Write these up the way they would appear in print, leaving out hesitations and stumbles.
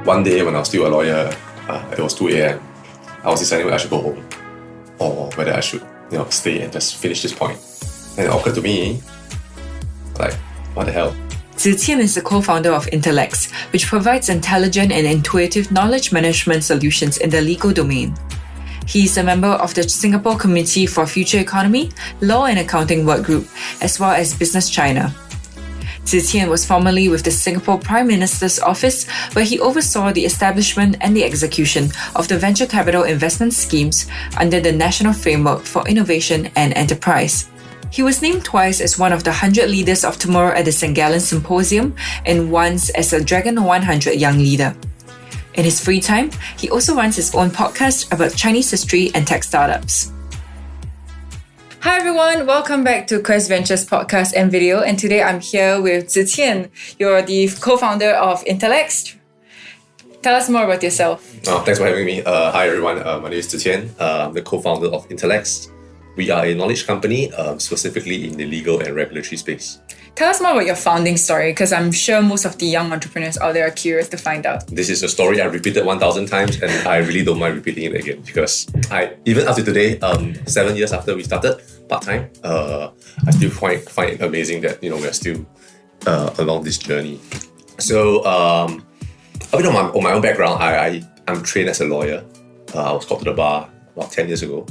one day when I was still a lawyer, it was 2 a.m. I was deciding whether I should go home or whether I should, stay and just finish this point. And it occurred to me, like, what the hell? Qian is the co-founder of Intelllex, which provides intelligent and intuitive knowledge management solutions in the legal domain. He is a member of the Singapore Committee for Future Economy, Law and Accounting Work Group, as well as Business China. Qian was formerly with the Singapore Prime Minister's office, where he oversaw the establishment and the execution of the venture capital investment schemes under the National Framework for Innovation and Enterprise. He was named twice as one of the 100 leaders of tomorrow at the St. Gallen Symposium and once as a Dragon 100 Young Leader. In his free time, he also runs his own podcast about Chinese history and tech startups. Hi everyone, welcome back to Quest Ventures podcast and video. And today I'm here with Qian. You're the co-founder of Intelllex. Tell us more about yourself. Thanks for having me. Hi everyone, my name is Qian. I'm the co-founder of Intelllex. We are a knowledge company, specifically in the legal and regulatory space. Tell us more about your founding story, because I'm sure most of the young entrepreneurs out there are curious to find out. This is a story I've repeated 1,000 times, and I really don't mind repeating it again because even up to today, 7 years after we started part-time, I still find it amazing that we're still along this journey. So, a bit on my own background, I'm trained as a lawyer. I was called to the bar about 10 years ago.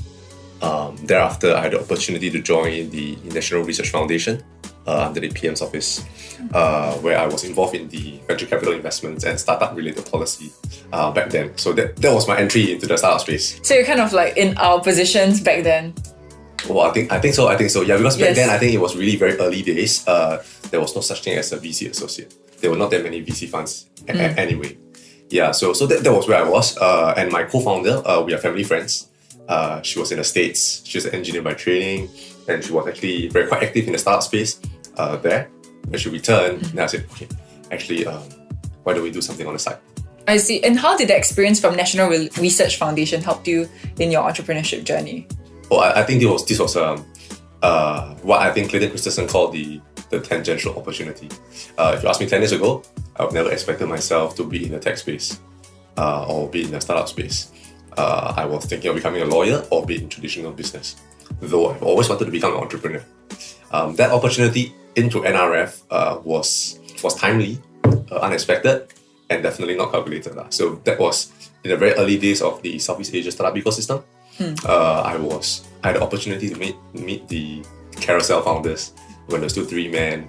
Thereafter, I had the opportunity to join the National Research Foundation under the PM's office, where I was involved in the venture capital investments and startup-related policy back then. So that was my entry into the startup space. So you're kind of like in our positions back then. Well, I think so. Yeah, because back then I think it was really very early days. There was no such thing as a VC associate. There were not that many VC funds anyway. Yeah, so that was where I was. And my co-founder, we are family friends. She was in the States. She's an engineer by training, and she was actually quite active in the startup space there. When she returned, then I said, okay, actually, why don't we do something on the side? I see. And how did the experience from National Research Foundation help you in your entrepreneurship journey? Well, I think this was what I think Clayton Christensen called the tangential opportunity. If you asked me 10 years ago, I would never expected myself to be in the tech space or be in the startup space. I was thinking of becoming a lawyer or be in traditional business, though I've always wanted to become an entrepreneur. That opportunity into NRF was timely, unexpected, and definitely not calculated. So that was in the very early days of the Southeast Asia startup ecosystem. I had the opportunity to meet the Carousel founders when there were still 3 men.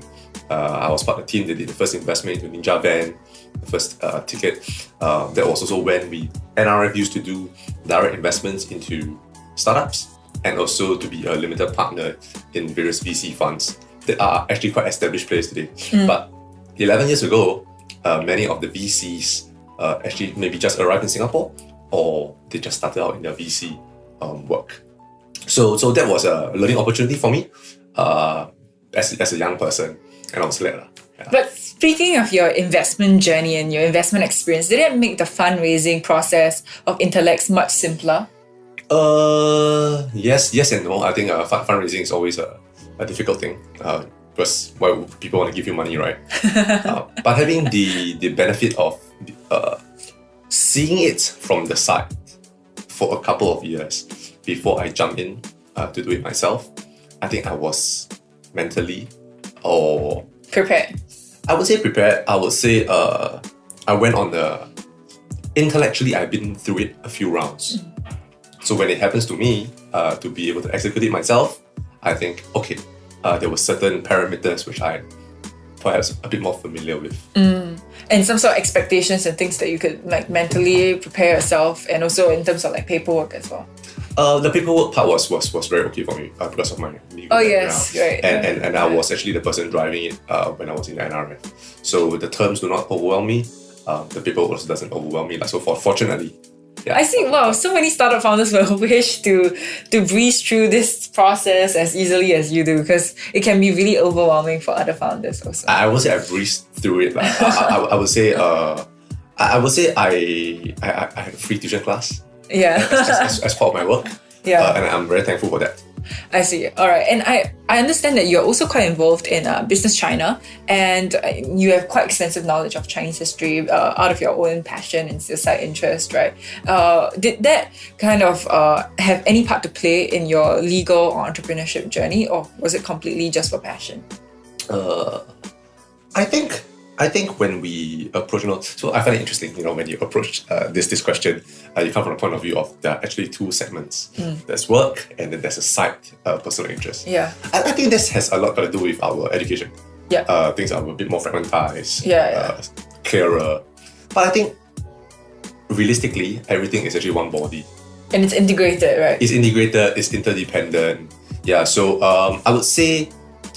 I was part of the team that did the first investment into Ninja Van, the first ticket. That was also when NRF used to do direct investments into startups and also to be a limited partner in various VC funds that are actually quite established players today. But 11 years ago, many of the VCs actually maybe just arrived in Singapore or they just started out in their VC work. So that was a learning opportunity for me as a young person, and I was glad. Yeah. But speaking of your investment journey and your investment experience, did it make the fundraising process of Intelllex much simpler? Yes and no. I think fundraising is always a difficult thing because people want to give you money, right? But having the benefit of seeing it from the side for a couple of years before I jumped in to do it myself, I think I was mentally or prepared. I would say prepared. I would say I went on intellectually I've been through it a few rounds. So when it happens to me, to be able to execute it myself, I think, okay, there were certain parameters which I perhaps a bit more familiar with. And some sort of expectations and things that you could like mentally prepare yourself, and also in terms of like paperwork as well. The paperwork part was very okay for me because of my legal background. Yes, right. And I was actually the person driving it when I was in the NRF. So the terms do not overwhelm me. The paperwork also doesn't overwhelm me. So fortunately. Yeah. I see, wow, so many startup founders will wish to breeze through this process as easily as you do, because it can be really overwhelming for other founders also. I would say I breezed through it. I would say I had a free tuition class. Yeah. as part of my work. Yeah. And I'm very thankful for that. I see. All right. And I understand that you're also quite involved in Business China, and you have quite extensive knowledge of Chinese history out of your own passion and your side interest, right? Did that kind of have any part to play in your legal or entrepreneurship journey, or was it completely just for passion? I think when we approach, so I find it interesting, when you approach this question, you come from the point of view of there are actually two segments. There's work and then there's a side personal interest. Yeah. I think this has a lot to do with our education. Yeah. Things are a bit more fragmentized, clearer. But I think realistically, everything is actually one body. And it's integrated, right? It's integrated, it's interdependent. Yeah, so I would say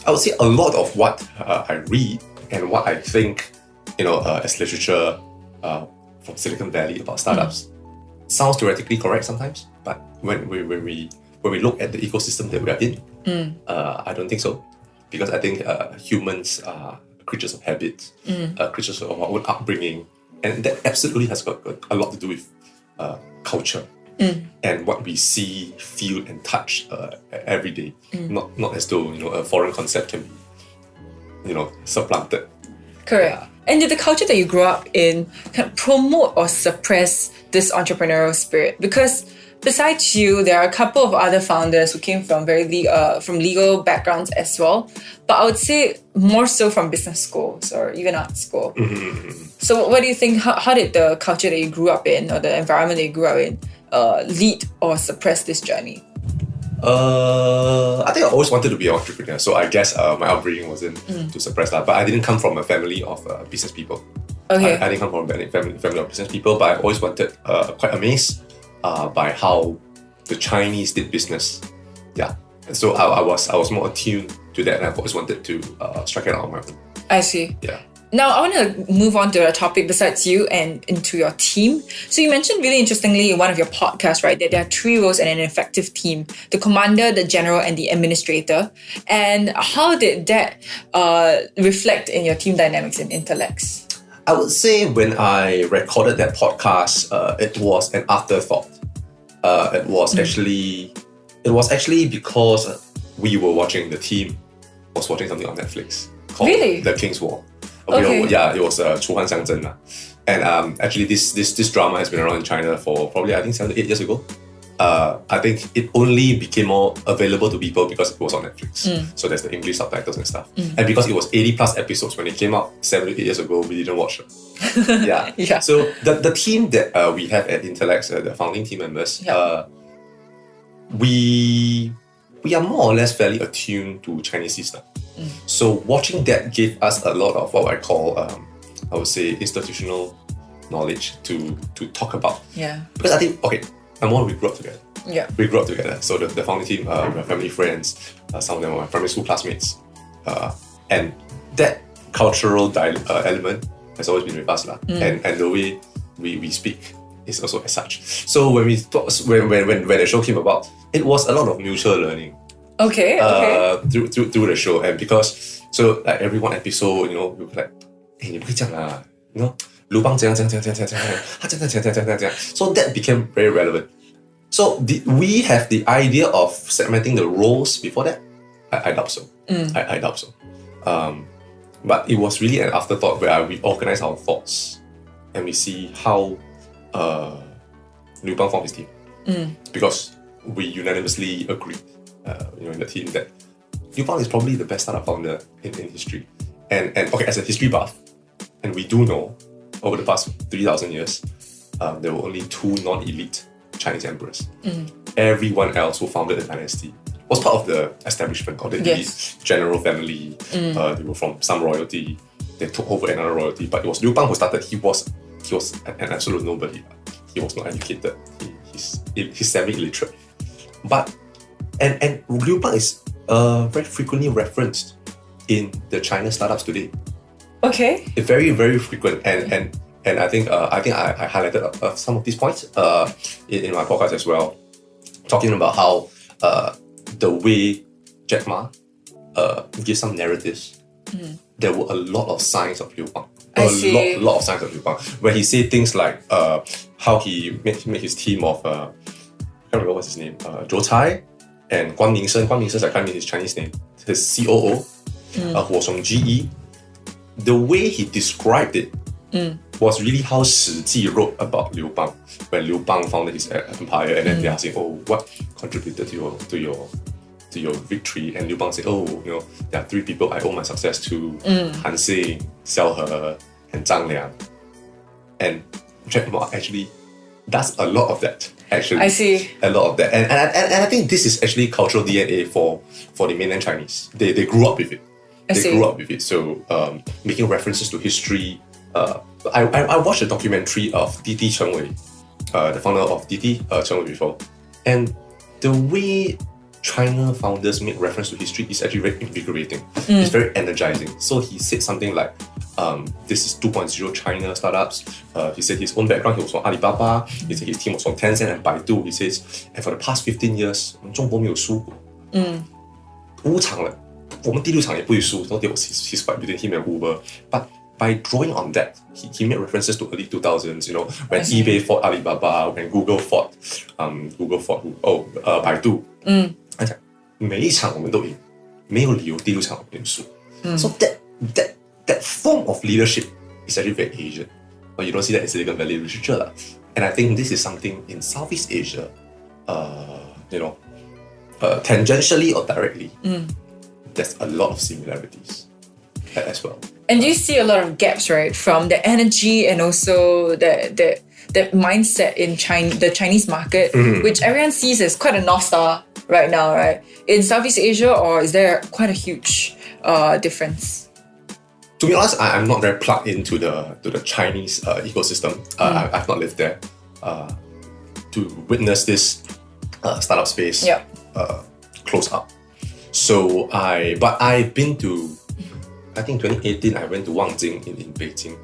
a lot of what I read and what I think, as literature from Silicon Valley about startups sounds theoretically correct sometimes, but when we look at the ecosystem that we are in, I don't think so, because I think humans are creatures of habit, creatures of our own upbringing, and that absolutely has got a lot to do with culture and what we see, feel, and touch every day. Not as though a foreign concept can be supplanted. Correct. Yeah. And did the culture that you grew up in kind of promote or suppress this entrepreneurial spirit? Because besides you, there are a couple of other founders who came from from legal backgrounds as well. But I would say more so from business schools or even art school. So what do you think? How did the culture that you grew up in or the environment that you grew up in lead or suppress this journey? I think I always wanted to be an entrepreneur, so I guess my upbringing wasn't to suppress that. But I didn't come from a family of business people. Okay. I didn't come from a family of business people, but I always wanted, quite amazed by how the Chinese did business. Yeah, and so I was more attuned to that, and I've always wanted to strike it out on my own. I see. Yeah. Now, I want to move on to a topic besides you and into your team. So you mentioned really interestingly in one of your podcasts, right, that there are 3 roles in an effective team: the commander, the general, and the administrator. And how did that reflect in your team dynamics in Intelllex? I would say when I recorded that podcast, it was an afterthought. It was actually because the team was watching something on Netflix called The King's War. Okay. It was 楚汉相争 lah. And actually this drama has been around in China for probably, I think, 7 to 8 years ago. I think it only became more available to people because it was on Netflix. So there's the English subtitles and stuff. And because it was 80 plus episodes when it came out 7 to 8 years ago, we didn't watch it. Yeah. So the team that we have at Intelllex, the founding team members, we are more or less fairly attuned to Chinese system. So watching that gave us a lot of what I call, I would say, institutional knowledge to talk about. Yeah. Because I think, we grew up together. Yeah. We grew up together. So the founding team, we're family friends. Some of them are my primary school classmates. And that cultural element has always been with us. And the way we speak is also as such. So when we thought, when the show came about, it was a lot of mutual learning. Okay. Through the show, and because like every one episode, we were like, "Hey, 你不可以这样啦," Lu Bang 这样, so that became very relevant. So did we have the idea of segmenting the roles before that? I doubt so. I doubt so. But it was really an afterthought where we organize our thoughts and we see how Liu Bang formed his team. Because we unanimously agreed in the team that Liu Bang is probably the best startup founder in history. And as a history buff, and we do know over the past 3,000 years, there were only 2 non-elite Chinese emperors. Everyone else who founded the dynasty was part of the establishment or the elite general family. They were from some royalty. They took over another royalty, but it was Liu Bang who started. He was an absolute nobody. He was not educated. He's semi-illiterate. But and Liu Bang is very frequently referenced in the China startups today. Okay. It's very, very frequent, and I think I highlighted some of these points in my podcast as well, talking about how the way Jack Ma gives some narratives. There were a lot of signs of Liu Bang. A lot of signs of Liu Bang. Where he said things like how he made his team of I can't remember what's his name, Zhou Cai and Guan Mingsheng, I can't remember his Chinese name, his COO, who was from GE, the way he described it was really how Shi Ji wrote about Liu Bang when Liu Bang founded his empire, and then they are saying, oh, what contributed to your victory? And Liu Bang said, oh, there are 3 people I owe my success to: Han Xing, Xiao He, and Zhang Liang. And Jack Ma actually does a lot of that. Actually, I see a lot of that, and I think this is actually cultural DNA for the mainland Chinese. They grew up with it. Grew up with it. So making references to history. I watched a documentary of Didi Cheng Wei, the founder of Didi Cheng Wei before, and the way China founders make reference to history is actually very invigorating. It's very energizing. So he said something like, this is 2.0 China startups. He said his own background, he was from Alibaba. He said his team was from Tencent and Baidu. He says, and for the past 15 years, 中国没有输过。5场了，我们第6场也不会输。So that was his fight between him and Uber. But by drawing on that, he made references to early 2000s, when eBay fought Alibaba, when Google fought Baidu. 他讲每一场我们都赢，没有理由第6场我们输。So that form of leadership is actually very Asian, but you don't see that in Silicon Valley literature. And I think this is something in Southeast Asia, tangentially or directly, there's a lot of similarities as well. And you see a lot of gaps, right, from the energy and also the mindset in the Chinese market, which everyone sees as quite a North Star right now, right? In Southeast Asia, or is there quite a huge difference? To be honest, I'm not very plugged into the Chinese ecosystem. I've not lived there to witness this startup space close up. So but I've been to, I think 2018, I went to Wangjing in Beijing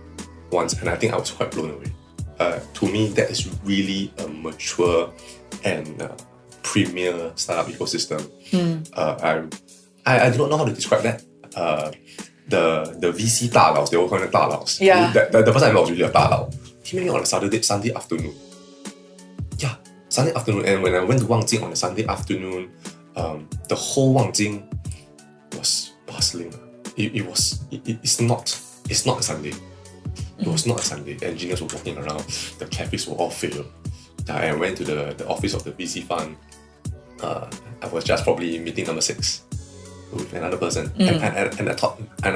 once, and I think I was quite blown away. To me, that is really a mature and premier startup ecosystem. I do not know how to describe that. The VC 大佬, they all call them 大佬. The person I met was really a 大佬. He met me on a Sunday afternoon. Yeah, Sunday afternoon. And when I went to Wangjing on a Sunday afternoon, the whole Wangjing was bustling. It's not a Sunday. It was not a Sunday. Engineers were walking around. The cafes were all filled. I went to the office of the VC fund. I was just probably meeting number 6 with another person, and I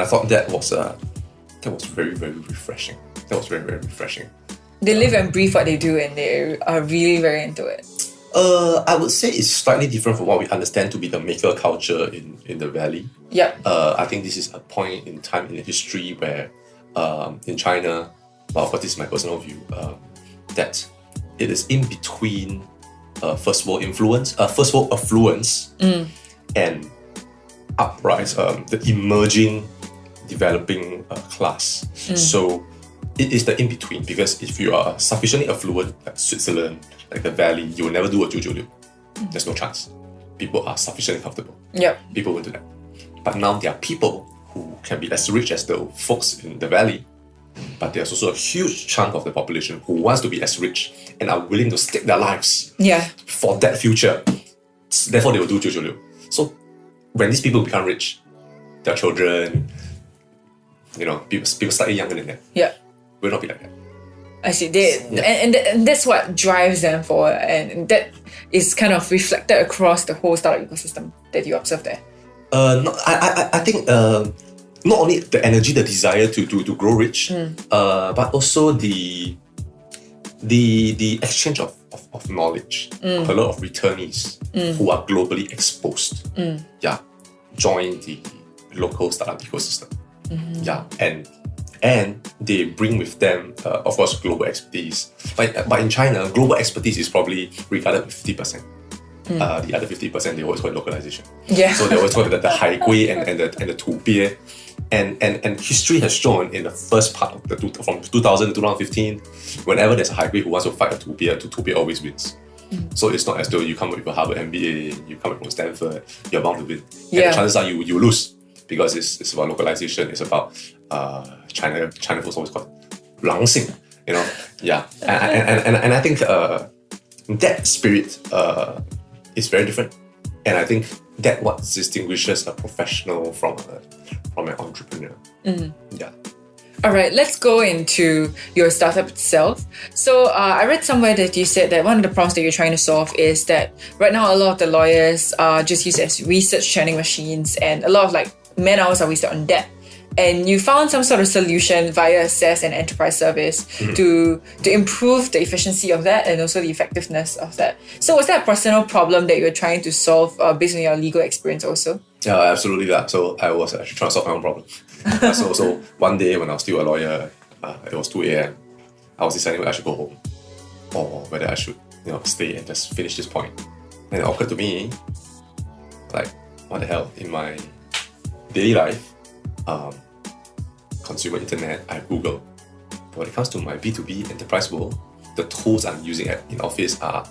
thought that was very, very refreshing. That was very, very refreshing. They live and breathe what they do, and they are really very into it. I would say it's slightly different from what we understand to be the maker culture in the Valley. I think this is a point in time in the history where in China, well, of course this is my personal view, that it is in between first world affluence and uprise, the emerging developing class. So it is the in between, because if you are sufficiently affluent, like Switzerland, like the Valley, you will never do a 996. There's no chance. People are sufficiently comfortable. People will do that. But now there are people who can be as rich as the folks in the Valley, but there's also a huge chunk of the population who wants to be as rich and are willing to stake their lives for that future. Therefore, they will do 996. So when these people become rich, their children, people slightly younger than them, will not be like that. I see. And that's what drives them forward, and that is kind of reflected across the whole startup ecosystem that you observe there. I think not only the energy, the desire to grow rich, but also the exchange of knowledge. A lot of returnees who are globally exposed, join the local startup ecosystem. And they bring with them, of course, global expertise. But in China, global expertise is probably regarded with 50%. The other 50%, they always call it localization. So they always call it the Haigui and the Tubie. And history has shown in the first part of from 2000 to 2015, whenever there's a Haigui who wants to fight a Tubie always wins. So it's not as though you come up with a Harvard MBA, you come up from Stanford, you're bound to win. And the chances are you lose, because it's about localization, it's about China folks always call it 狼性, And I think that spirit is very different And I think that's what distinguishes a professional from an entrepreneur. Yeah. All right, let's go into your startup itself. So I read somewhere that you said that one of the problems that you're trying to solve is that right now a lot of the lawyers are just used as research churning machines, and a lot of like man hours are wasted on that. And you found some sort of solution via a SaaS and enterprise service to improve the efficiency of that and also the effectiveness of that. So was that a personal problem that you were trying to solve based on your legal experience also? Yeah, absolutely that. So I was actually trying to solve my own problem. So one day when I was still a lawyer, it was 2 a.m. I was deciding whether I should go home or whether I should, stay and just finish this point. And it occurred to me, like, what the hell, in my daily life, consumer internet, I Google. But when it comes to my B2B enterprise world, the tools I'm using in office are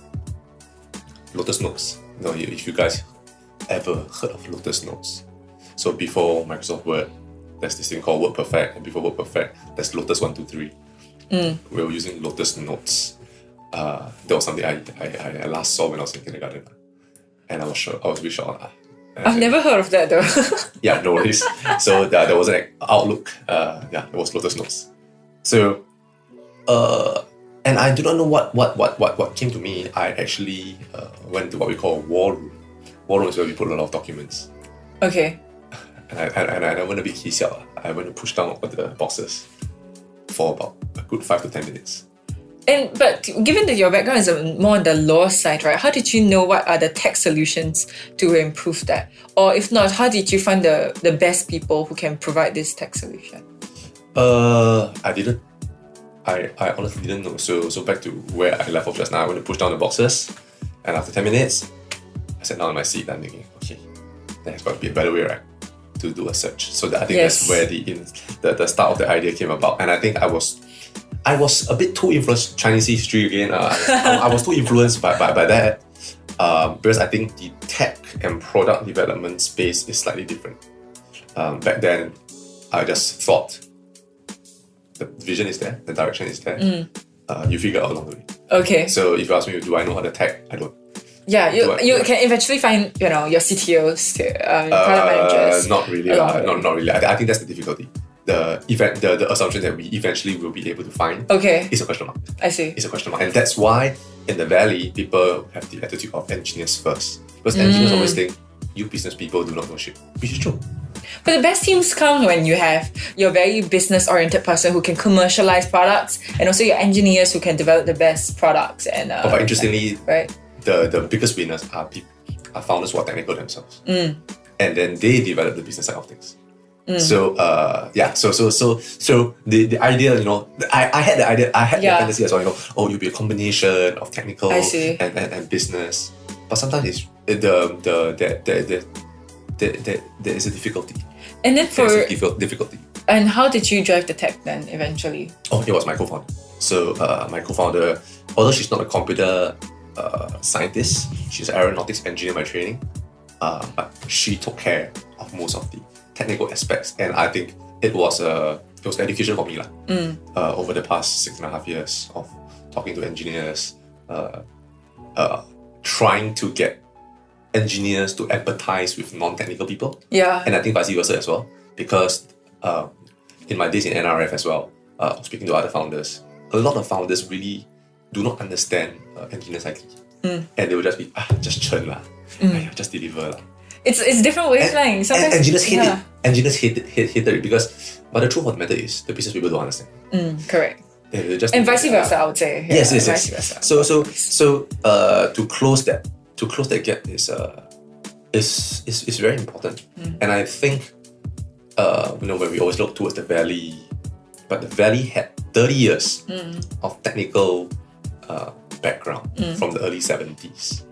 Lotus Notes. If you guys ever heard of Lotus Notes. So before Microsoft Word, there's this thing called WordPerfect, and before WordPerfect, there's Lotus 123. We were using Lotus Notes. That was something I last saw when I was in kindergarten. And I was really shocked. I've never heard of that though. Yeah, no worries. So there was an Outlook. It was Lotus Notes. So, and I do not know what came to me. I actually went to what we call a war room. War room is where we put a lot of documents. Okay. And I went a bit key. I went to push down all the boxes for about a good 5 to 10 minutes. But given that your background is more on the law side, right? How did you know what are the tech solutions to improve that? Or if not, how did you find the best people who can provide this tech solution? I didn't. I honestly didn't know. So back to where I left off just now, I went to push down the boxes, and after 10 minutes, I sat down in my seat and I'm thinking, okay, there's got to be a better way, right, to do a search. So I think that's where the start of the idea came about. And I think I was a bit too influenced. Chinese history again. I was too influenced by that because I think the tech and product development space is slightly different. Back then, I just thought the vision is there, the direction is there. You figure out along the way. Okay. So if you ask me, do I know how to tech? I don't. Yeah, you can eventually find your CTOs, product managers. Not really. Not really. I think that's the difficulty. The assumption that we eventually will be able to find is a question mark. I see. It's a question mark. And that's why in the Valley, people have the attitude of engineers first. Because engineers always think, you business people do not know shit. Which is true. But the best teams come when you have your very business-oriented person who can commercialize products, and also your engineers who can develop the best products. And but interestingly, right? The biggest winners are founders who are technical themselves. And then they develop the business side of things. So the idea, I had the idea, I had the fantasy as well, you'll be a combination of technical and business. But sometimes there is a difficulty. And then difficulty. And how did you drive the tech then eventually? It was my co-founder. So my co-founder, although she's not a computer scientist, she's an aeronautics engineer by training, but she took care of most of the technical aspects, and I think it was education for me over the past 6.5 years of talking to engineers, trying to get engineers to empathize with non-technical people. Yeah. And I think vice versa as well, because in my days in NRF as well, speaking to other founders, a lot of founders really do not understand engineers IT, and they will just be just churn lah, just deliver lah. It's different wavelengths. And engineers hate it. Engineers hate it because, but the truth of the matter is, the business people don't understand. Correct. And vice versa, I would say. Yeah, yes. Vice versa. So to close that gap is very important. And I think when we always look towards the Valley, but the Valley had 30 years of technical background from the early 70s,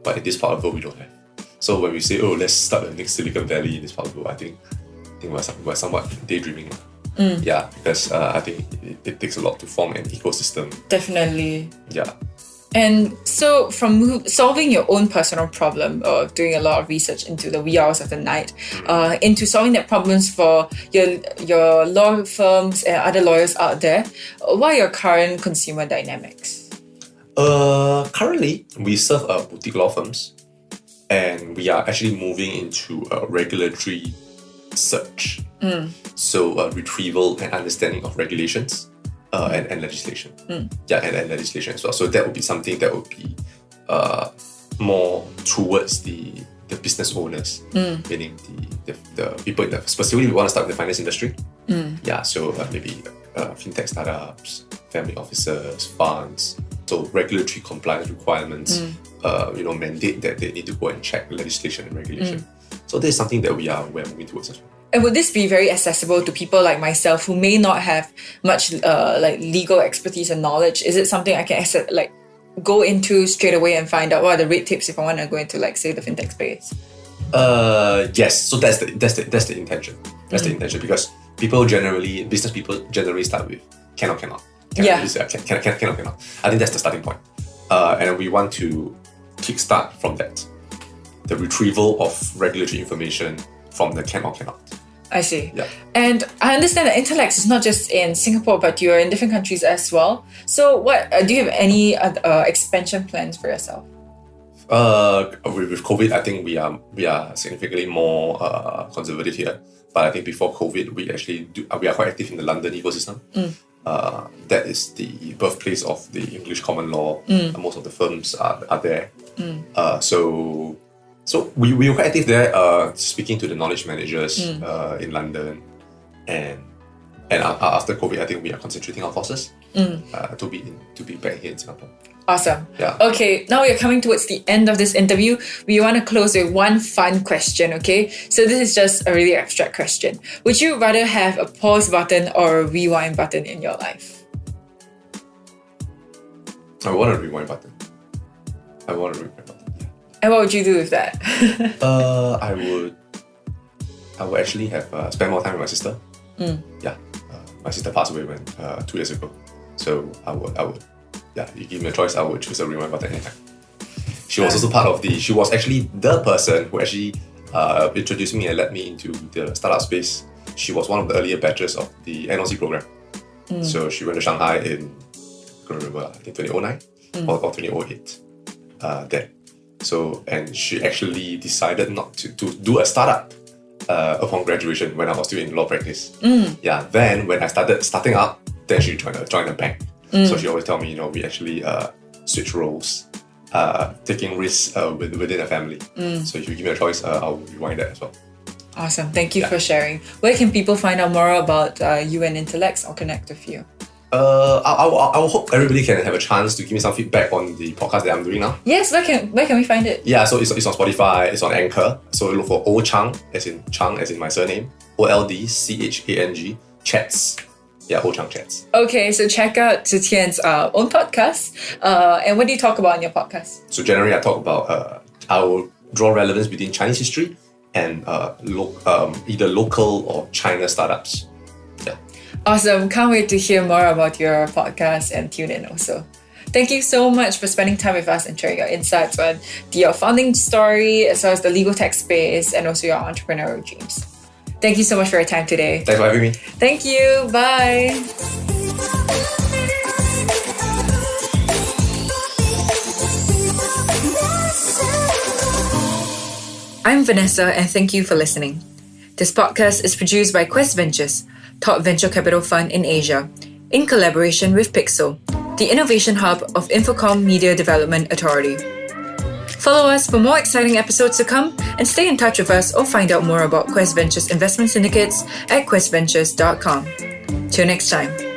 but in this part of the world we don't have. So when we say, let's start the next Silicon Valley in this part of the world, I think we're somewhat daydreaming. Yeah, because I think it takes a lot to form an ecosystem. Definitely. Yeah. And so from solving your own personal problem of doing a lot of research into the wee hours of the night, into solving that problems for your law firms and other lawyers out there, what are your current consumer dynamics? Currently, we serve boutique law firms and we are actually moving into a regulatory search. So retrieval and understanding of regulations and legislation. Yeah, and legislation as well. So that would be something that would be more towards the business owners, meaning the people specifically we want to start in the finance industry. Yeah, so maybe fintech startups, family offices, funds. So regulatory compliance requirements, mandate that they need to go and check legislation and regulation. So this is something that we're moving towards as well. And would this be very accessible to people like myself who may not have much legal expertise and knowledge? Is it something I can go into straight away and find out what are the red tapes if I want to go into say the fintech space? Yes. So that's the intention. That's the intention, because business people generally start with cannot. Cannot. I think that's the starting point. And we want to kickstart from that. The retrieval of regulatory information from the cannot. I see. Yeah. And I understand that Intelllex is not just in Singapore, but you're in different countries as well. So what do you have any expansion plans for yourself? With COVID, I think we are significantly more conservative here. But I think before COVID, we are quite active in the London ecosystem. That is the birthplace of the English common law. Most of the firms are there. So we were quite active there, speaking to the knowledge managers in London, and after COVID, I think we are concentrating our forces to be back here in Singapore. Awesome. Yeah. Okay, now we are coming towards the end of this interview. We want to close with one fun question, okay? So this is just a really abstract question. Would you rather have a pause button or a rewind button in your life? I want a rewind button. Yeah. And what would you do with that? I would actually have spent more time with my sister. Yeah. My sister passed away 2 years ago. So I would. Yeah, you give me a choice, I would choose a rewind button anytime. She was also she was actually the person who actually introduced me and led me into the startup space. She was one of the earlier batches of the NOC program. So she went to Shanghai in, I can't remember, I think 2009 or 2008 then. So, and she actually decided not to do a startup upon graduation when I was still in law practice. Yeah, then when I starting up, then she joined a bank. So she always tell me, we actually switch roles, taking risks within a family. So if you give me a choice, I'll rewind that as well. Awesome. Thank you for sharing. Where can people find out more about you and Intelllex or connect with you? I hope everybody can have a chance to give me some feedback on the podcast that I'm doing now. Yes, where can we find it? Yeah, so it's on Spotify, it's on Anchor. So look for Chang, as in my surname, OLDCHANG, Chats. Yeah, Chang Chats. Okay, so check out Qian's own podcast. And what do you talk about in your podcast? So generally, I talk about I will draw relevance between Chinese history and either local or China startups. Yeah. Awesome. Can't wait to hear more about your podcast and tune in also. Thank you so much for spending time with us and sharing your insights on your founding story, as well as the legal tech space and also your entrepreneurial dreams. Thank you so much for your time today. Thanks for having me. Thank you. Bye. I'm Vanessa, and thank you for listening. This podcast is produced by Quest Ventures, top venture capital fund in Asia, in collaboration with Pixel, the innovation hub of Infocom Media Development Authority. Follow us for more exciting episodes to come, and stay in touch with us or find out more about Quest Ventures investment syndicates at questventures.com. Till next time.